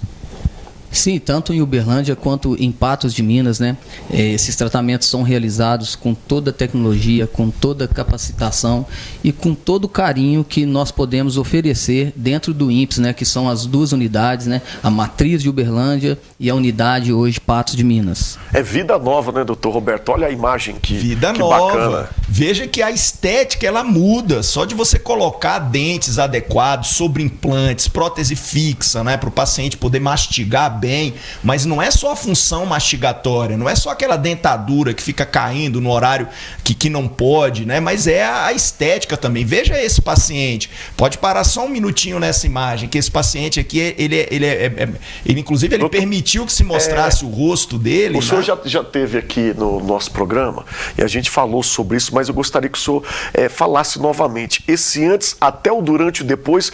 Sim, tanto em Uberlândia quanto em Patos de Minas, né? Esses tratamentos são realizados com toda a tecnologia, com toda a capacitação e com todo o carinho que nós podemos oferecer dentro do INPS, né? Que são as 2 unidades, né? A matriz de Uberlândia e a unidade hoje Patos de Minas. É vida nova, né, doutor Roberto? Olha a imagem que vida que nova. Bacana. Veja que a estética ela muda. Só de você colocar dentes adequados sobre implantes, prótese fixa, né? Para o paciente poder mastigar bem, mas não é só a função mastigatória, não é só aquela dentadura que fica caindo no horário que não pode, né? Mas é a estética também. Veja esse paciente, pode parar só um minutinho nessa imagem, que esse paciente aqui, ele inclusive ele permitiu que se mostrasse o rosto dele. O senhor já teve aqui no nosso programa e a gente falou sobre isso, mas eu gostaria que o senhor falasse novamente. Esse antes, até o durante e o depois,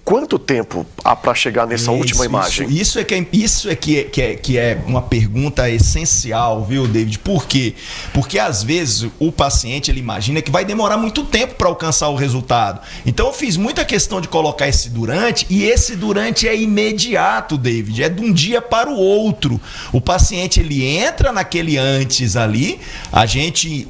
quanto tempo para chegar nessa última imagem? Isso é que é uma pergunta essencial, viu, David? Por quê? Porque às vezes o paciente ele imagina que vai demorar muito tempo para alcançar o resultado. Então eu fiz muita questão de colocar esse durante, e esse durante é imediato, David. É de um dia para o outro. O paciente ele entra naquele antes ali, a gente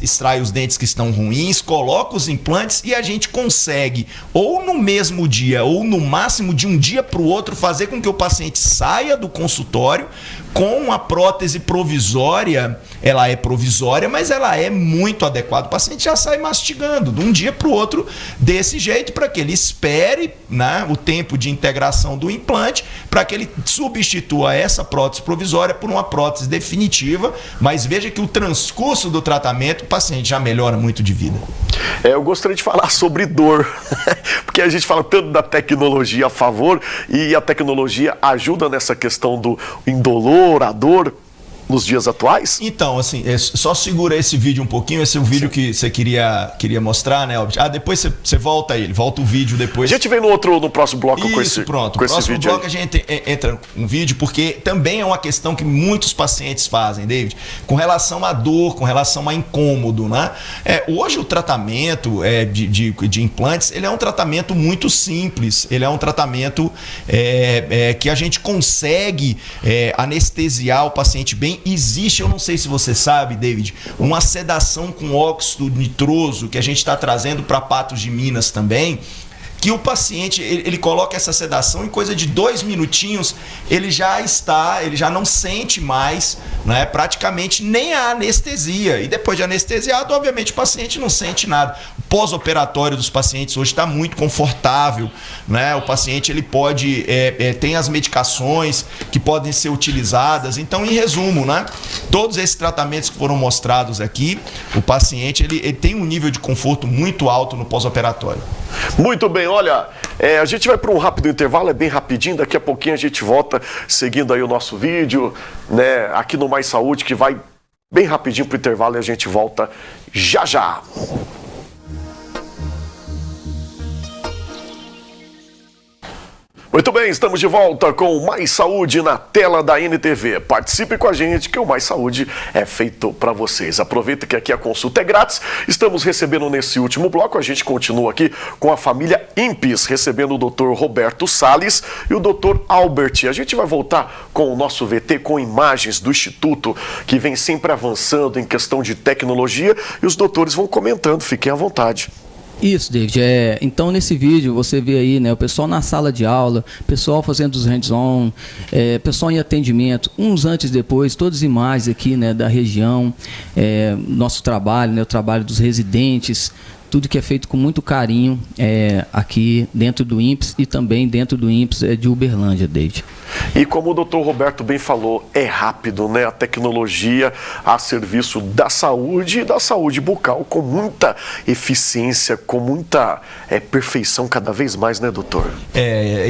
extrai os dentes que estão ruins, coloca os implantes e a gente consegue, ou no mesmo dia, ou no máximo de um dia para o outro, fazer com que o paciente saia do consultório com uma prótese provisória. Ela é provisória, mas ela é muito adequada. O paciente já sai mastigando de um dia para o outro desse jeito, para que ele espere, né, o tempo de integração do implante, para que ele substitua essa prótese provisória por uma prótese definitiva. Mas veja que o transcurso do tratamento, o paciente já melhora muito de vida. Eu gostaria de falar sobre dor, porque a gente fala tanto da tecnologia a favor, e a tecnologia ajuda nessa questão do indolor, a dor, nos dias atuais? Então, assim, só segura esse vídeo um pouquinho. Esse é o vídeo que você queria mostrar, né, Albert? Depois você volta ele, volta o vídeo depois. A gente vem no próximo bloco com esse vídeo. Pronto. No próximo bloco a gente entra um vídeo, porque também é uma questão que muitos pacientes fazem, David, com relação à dor, com relação a incômodo, né? Hoje o tratamento de implantes, ele é um tratamento muito simples. Ele é um tratamento que a gente consegue anestesiar o paciente bem. Existe, eu não sei se você sabe, David, uma sedação com óxido nitroso que a gente está trazendo para Patos de Minas também, que o paciente, ele coloca essa sedação em coisa de 2 minutinhos, ele já não sente mais, né, praticamente nem a anestesia. E depois de anestesiado, obviamente, o paciente não sente nada. O pós-operatório dos pacientes hoje está muito confortável, né? O paciente ele pode, tem as medicações que podem ser utilizadas. Então, em resumo, né, todos esses tratamentos que foram mostrados aqui, o paciente ele tem um nível de conforto muito alto no pós-operatório. Muito bem, olha, a gente vai para um rápido intervalo, é bem rapidinho, daqui a pouquinho a gente volta seguindo aí o nosso vídeo, né, aqui no Mais Saúde, que vai bem rapidinho para o intervalo e a gente volta já já. Muito bem, estamos de volta com Mais Saúde na tela da NTV. Participe com a gente que o Mais Saúde é feito para vocês. Aproveita que aqui a consulta é grátis. Estamos recebendo nesse último bloco, a gente continua aqui com a família Impes, recebendo o Dr. Roberto Salles e o Dr. Albert. A gente vai voltar com o nosso VT com imagens do Instituto, que vem sempre avançando em questão de tecnologia, e os doutores vão comentando, fiquem à vontade. Isso, David. Então, nesse vídeo, você vê aí, né, o pessoal na sala de aula, pessoal fazendo os hands-on, pessoal em atendimento, uns antes e depois, todas as imagens aqui, né, da região, nosso trabalho, né, o trabalho dos residentes, tudo que é feito com muito carinho aqui dentro do INPS e também dentro do INPS de Uberlândia, David. E como o doutor Roberto bem falou, é rápido, né? A tecnologia a serviço da saúde e da saúde bucal, com muita eficiência, com muita perfeição cada vez mais, né, doutor?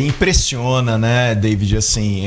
Impressiona, né, David? Assim,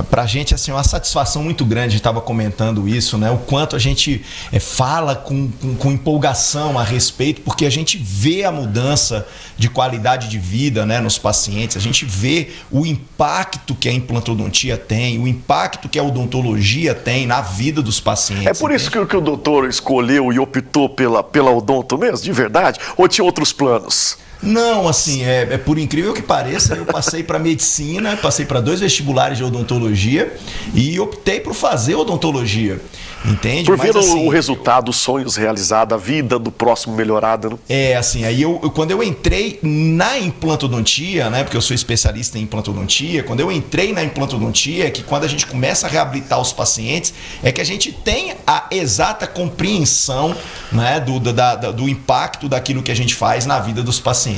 pra gente, assim, uma satisfação muito grande. A gente estava comentando isso, né? O quanto a gente fala com empolgação a respeito, porque a gente vê a mudança de qualidade de vida, né, nos pacientes. A gente vê o impacto que a implantodontia tem, o impacto que a odontologia tem na vida dos pacientes. É por isso que o doutor escolheu e optou pela odonto mesmo, de verdade? Ou tinha outros planos? Não, assim, por incrível que pareça, eu passei para medicina, passei para 2 vestibulares de odontologia e optei por fazer odontologia. Entende? Por ver o resultado, os sonhos realizados, a vida do próximo melhorada, né? Assim, aí quando eu entrei na implantodontia, né, porque eu sou especialista em implantodontia, quando eu entrei na implantodontia, que quando a gente começa a reabilitar os pacientes, é que a gente tem a exata compreensão, né, do impacto daquilo que a gente faz na vida dos pacientes.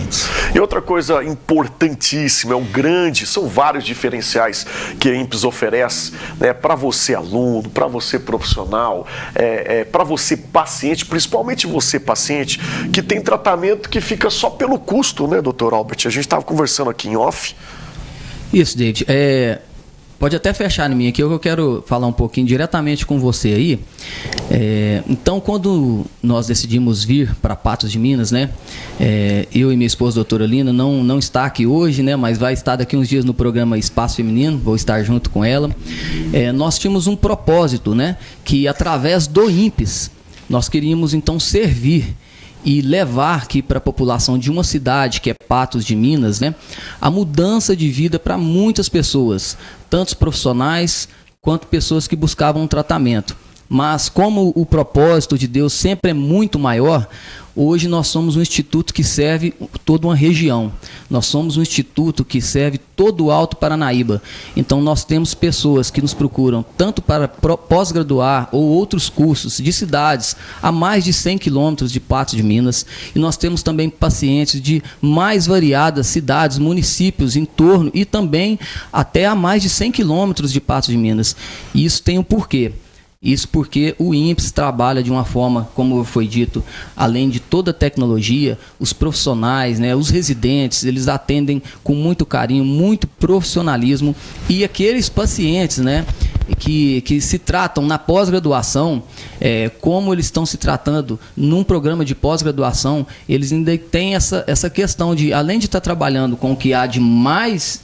E outra coisa importantíssima, são vários diferenciais que a INPS oferece, né, para você aluno, para você profissional, para você paciente, principalmente você paciente, que tem tratamento que fica só pelo custo, né, doutor Albert? A gente estava conversando aqui em off. Isso, David. Pode até fechar em mim aqui, eu quero falar um pouquinho diretamente com você aí. Então, quando nós decidimos vir para Patos de Minas, né? Eu e minha esposa, doutora Lina, não está aqui hoje, né? Mas vai estar daqui uns dias no programa Espaço Feminino, vou estar junto com ela. Nós tínhamos um propósito, né? Que através do INPES, nós queríamos então servir e levar aqui para a população de uma cidade, que é Patos de Minas, né, a mudança de vida para muitas pessoas, tanto profissionais quanto pessoas que buscavam um tratamento. Mas como o propósito de Deus sempre é muito maior, hoje nós somos um instituto que serve toda uma região. Nós somos um instituto que serve todo o Alto Paranaíba. Então nós temos pessoas que nos procuram tanto para pós-graduar ou outros cursos de cidades a mais de 100 quilômetros de Patos de Minas. E nós temos também pacientes de mais variadas cidades, municípios em torno e também até a mais de 100 quilômetros de Patos de Minas. E isso tem um porquê. Isso porque o INPES trabalha de uma forma, como foi dito, além de toda a tecnologia, os profissionais, né, os residentes, eles atendem com muito carinho, muito profissionalismo, e aqueles pacientes, né, que se tratam na pós-graduação, como eles estão se tratando num programa de pós-graduação, eles ainda têm essa questão de, além de estar trabalhando com o que há de mais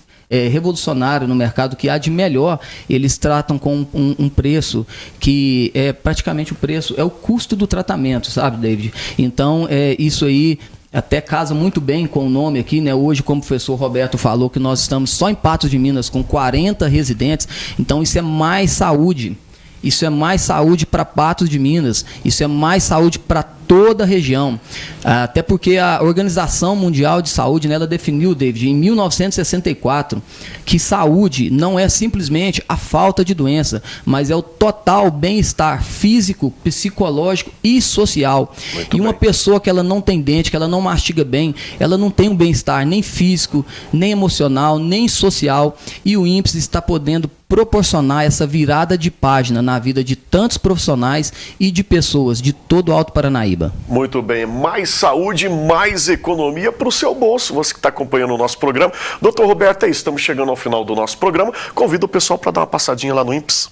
revolucionário no mercado, que há de melhor, eles tratam com um preço que é praticamente o preço, é o custo do tratamento, sabe, David? Então, isso aí até casa muito bem com o nome aqui, né? Hoje, como o professor Roberto falou, que nós estamos só em Patos de Minas com 40 residentes, então isso é mais saúde. Isso é mais saúde para Patos de Minas, isso é mais saúde para toda a região. Até porque a Organização Mundial de Saúde, né, ela definiu, David, em 1964, que saúde não é simplesmente a falta de doença, mas é o total bem-estar físico, psicológico e social. Muito e uma bem. Pessoa que ela não tem dente, que ela não mastiga bem, ela não tem um bem-estar nem físico, nem emocional, nem social. E o INPES está podendo proporcionar essa virada de página na vida de tantos profissionais e de pessoas de todo o Alto Paranaíba. Muito bem, mais saúde, mais economia para o seu bolso, você que está acompanhando o nosso programa. Doutor Roberto, é isso, estamos chegando ao final do nosso programa. Convido o pessoal para dar uma passadinha lá no INPES.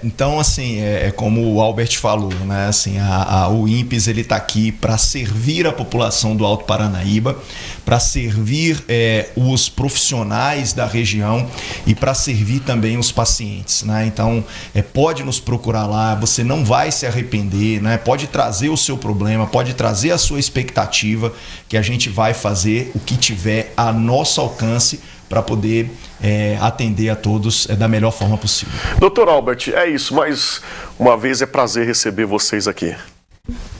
Então, assim, como o Albert falou, né? Assim, o INPES ele está aqui para servir a população do Alto Paranaíba, para servir os profissionais da região e para servir também os pacientes, né? Então, pode nos procurar lá, você não vai se arrepender, né? Pode trazer o seu problema, pode trazer a sua expectativa, que a gente vai fazer o que tiver a nosso alcance para poder atender a todos da melhor forma possível. Doutor Albert, é isso, mais uma vez é prazer receber vocês aqui.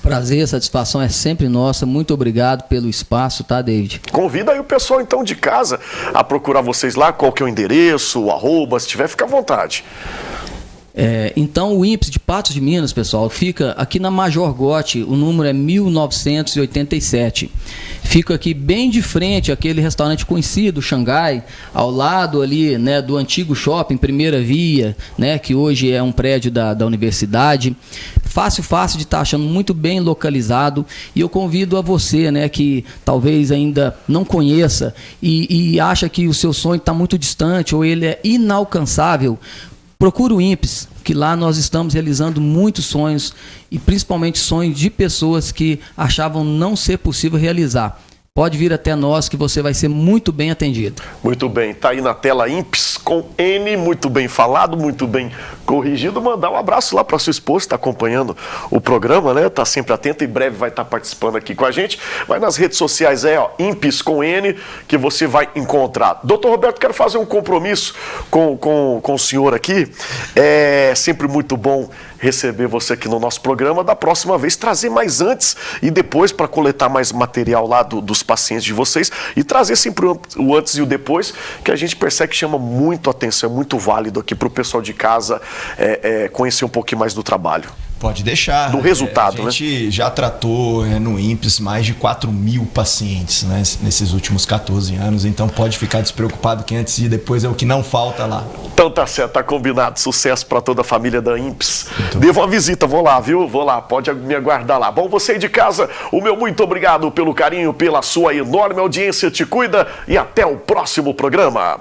Prazer, satisfação é sempre nossa, muito obrigado pelo espaço, tá, David? Convida aí o pessoal então de casa a procurar vocês lá, qual que é o endereço, o arroba, se tiver, fica à vontade. Então o INPES de Patos de Minas, pessoal, fica aqui na Major Gotti, o número é 1987. Fica aqui bem de frente àquele restaurante conhecido, Xangai, ao lado ali, né, do antigo shopping Primeira Via, né, que hoje é um prédio da universidade. Fácil de estar achando, muito bem localizado. E eu convido a você, né, que talvez ainda não conheça e acha que o seu sonho está muito distante ou ele é inalcançável, procure o INPES, que lá nós estamos realizando muitos sonhos e principalmente sonhos de pessoas que achavam não ser possível realizar. Pode vir até nós que você vai ser muito bem atendido. Muito bem, tá aí na tela INPES com N, muito bem falado, muito bem corrigido. Mandar um abraço lá para sua esposa que está acompanhando o programa, né? Tá sempre atenta, em breve vai estar participando aqui com a gente. Vai nas redes sociais, INPES com N, que você vai encontrar. Doutor Roberto, quero fazer um compromisso com o senhor aqui. É sempre muito bom receber você aqui no nosso programa. Da próxima vez, trazer mais antes e depois para coletar mais material lá dos pacientes de vocês e trazer sempre o antes e o depois, que a gente percebe que chama muito atenção, é muito válido aqui para o pessoal de casa conhecer um pouquinho mais do trabalho. Pode deixar. Do resultado, né? A gente já tratou no INPES mais de 4.000 pacientes, né, nesses últimos 14 anos, então pode ficar despreocupado que antes e depois é o que não falta lá. Então tá certo, tá combinado. Sucesso para toda a família da INPES. Devo uma visita, vou lá, viu? Vou lá, pode me aguardar lá. Bom, você aí de casa, o meu muito obrigado pelo carinho, pela sua enorme audiência. Te cuida e até o próximo programa.